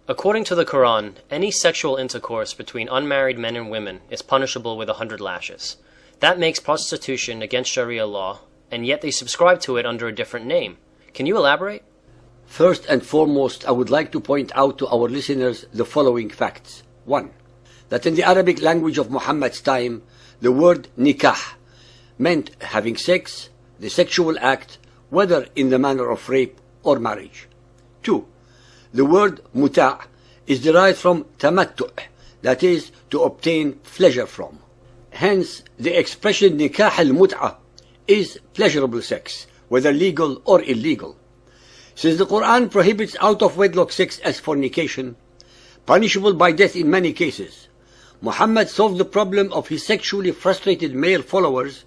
According to the Quran, any sexual intercourse between unmarried men and women is punishable with 100 lashes. That makes prostitution against Sharia law, and yet they subscribe to it under a different name. Can you elaborate? First and foremost, I would like to point out to our listeners the following facts. 1. That in the Arabic language of Muhammad's time, the word nikah meant having sex, the sexual act, whether in the manner of rape or marriage. 2. The word muta' is derived from tamattu', that is, to obtain pleasure from. Hence, the expression Nikah Al Mut is pleasurable sex, whether legal or illegal. Since the Quran prohibits out-of-wedlock sex as fornication, punishable by death in many cases, Muhammad solved the problem of his sexually frustrated male followers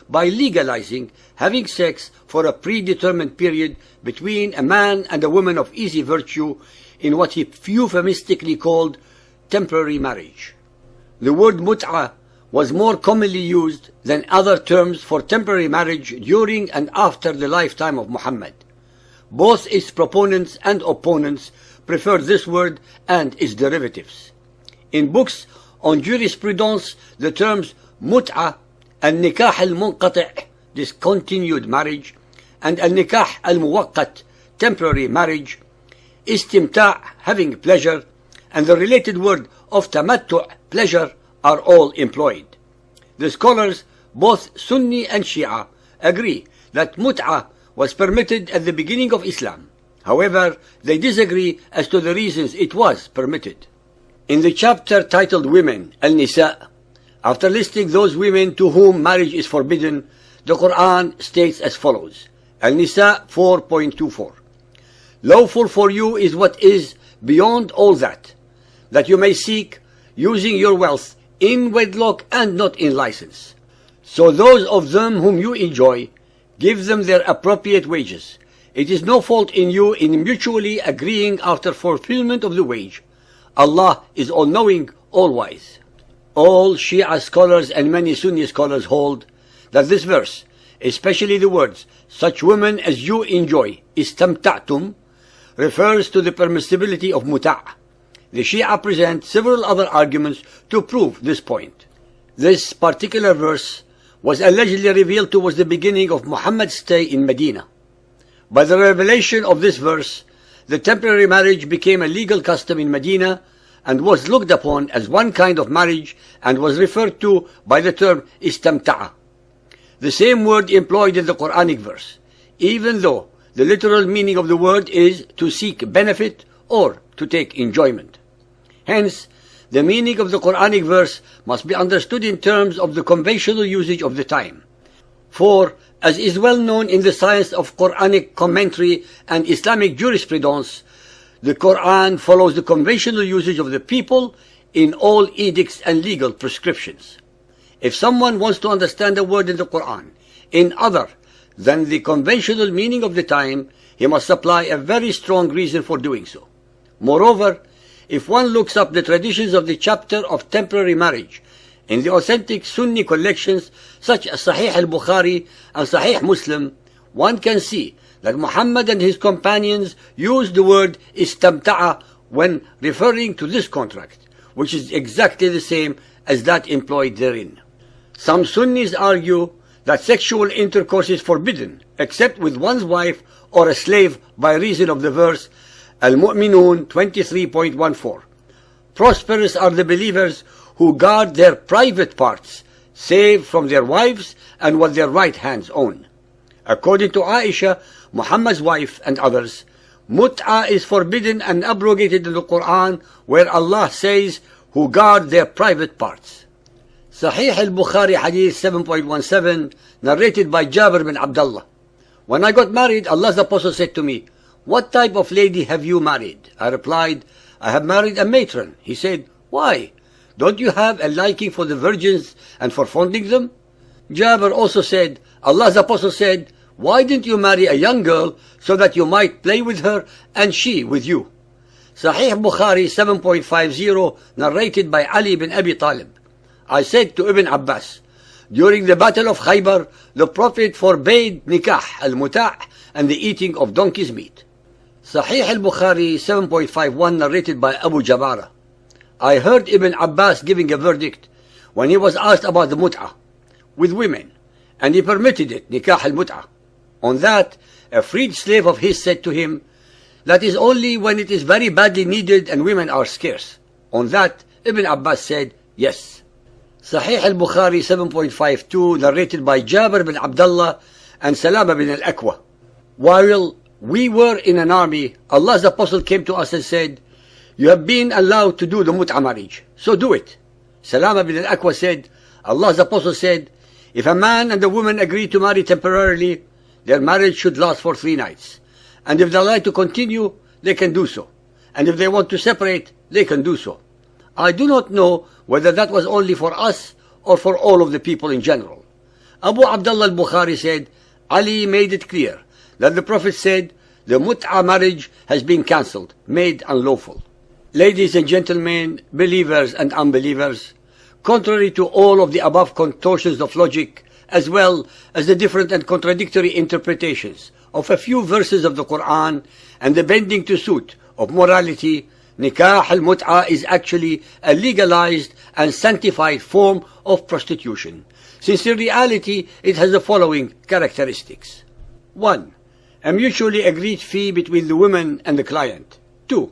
by legalizing having sex for a predetermined period between a man and a woman of easy virtue in what he euphemistically called temporary marriage. The word mut'a was more commonly used than other terms for temporary marriage during and after the lifetime of Muhammad. Both its proponents and opponents prefer this word and its derivatives. In books on jurisprudence, the terms mut'a and Nikah Al Munqati', discontinued marriage, and Nikah Al Muwaqqat, temporary marriage, istimta', having pleasure, and the related word of tamattu', pleasure, are all employed. The scholars, both Sunni and Shia, agree that mut'a was permitted at the beginning of Islam. However, they disagree as to the reasons it was permitted. In the chapter titled Women, Al-Nisa, after listing those women to whom marriage is forbidden, the Quran states as follows. Al-Nisa 4.24. Lawful for you is what is beyond all that you may seek, using your wealth in wedlock and not in license. So those of them whom you enjoy, give them their appropriate wages. It is no fault in you in mutually agreeing after fulfillment of the wage. Allah is all-knowing, all-wise. All Shia scholars and many Sunni scholars hold that this verse, especially the words, such women as you enjoy, istamta'tum, refers to the permissibility of muta'. The Shia present several other arguments to prove this point. This particular verse was allegedly revealed towards the beginning of Muhammad's stay in Medina. By the revelation of this verse, the temporary marriage became a legal custom in Medina and was looked upon as one kind of marriage and was referred to by the term istamta'a, the same word employed in the Quranic verse, even though the literal meaning of the word is to seek benefit or to take enjoyment. Hence, the meaning of the Quranic verse must be understood in terms of the conventional usage of the time. For, as is well known in the science of Quranic commentary and Islamic jurisprudence, the Quran follows the conventional usage of the people in all edicts and legal prescriptions. If someone wants to understand a word in the Quran in other than the conventional meaning of the time, he must supply a very strong reason for doing so. Moreover, if one looks up the traditions of the chapter of temporary marriage in the authentic Sunni collections such as Sahih al-Bukhari and Sahih Muslim, one can see that Muhammad and his companions used the word istamta'a when referring to this contract, which is exactly the same as that employed therein. Some Sunnis argue that sexual intercourse is forbidden except with one's wife or a slave by reason of the verse Al-Mu'minun 23.14. Prosperous are the believers who guard their private parts, save from their wives and what their right hands own. According to Aisha, Muhammad's wife, and others, mut'a is forbidden and abrogated in the Quran, where Allah says, who guard their private parts. Sahih al-Bukhari Hadith 7.17, narrated by Jabir bin Abdullah. When I got married, Allah's Apostle said to me, "What type of lady have you married?" I replied, "I have married a matron." He said, "Why? Don't you have a liking for the virgins and for fondling them?" Jabir also said, Allah's Apostle said, "Why didn't you marry a young girl so that you might play with her and she with you?" Sahih Bukhari 7.50, narrated by Ali bin Abi Talib. I said to Ibn Abbas, during the battle of Khaybar, the Prophet forbade Nikah Al Mut' and the eating of donkey's meat. Sahih al-Bukhari 7.51 narrated by Abu Jabara. I heard Ibn Abbas giving a verdict when he was asked about the mut'ah with women, and he permitted it, Nikah Al Mut. On that, a freed slave of his said to him, that is only when it is very badly needed and women are scarce. On that, Ibn Abbas said, yes. Sahih al-Bukhari 7.52 narrated by Jabir bin Abdullah and Salama bin al-Aqwa. While we were in an army, Allah's Apostle came to us and said, you have been allowed to do the mut'ah marriage, so do it. Salama bin al-Aqwa said, Allah's Apostle said, if a man and a woman agree to marry temporarily, their marriage should last for 3 nights. And if they like to continue, they can do so. And if they want to separate, they can do so. I do not know whether that was only for us or for all of the people in general. Abu Abdullah al-Bukhari said, Ali made it clear that the Prophet said, the mut'ah marriage has been cancelled, made unlawful. Ladies and gentlemen, believers and unbelievers, contrary to all of the above contortions of logic, as well as the different and contradictory interpretations of a few verses of the Quran and the bending to suit of morality, Nikah Al Mut is actually a legalized and sanctified form of prostitution, since in reality it has the following characteristics. 1. A mutually agreed fee between the woman and the client. 2.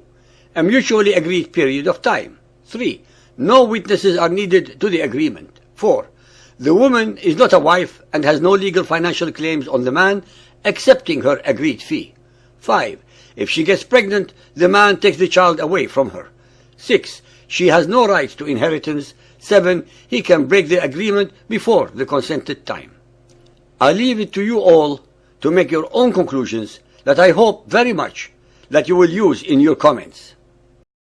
A mutually agreed period of time. 3. No witnesses are needed to the agreement. 4. The woman is not a wife and has no legal financial claims on the man, accepting her agreed fee. 5. If she gets pregnant, the man takes the child away from her. 6. She has no rights to inheritance. 7. He can break the agreement before the consented time. I leave it to you all to make your own conclusions that I hope very much that you will use in your comments.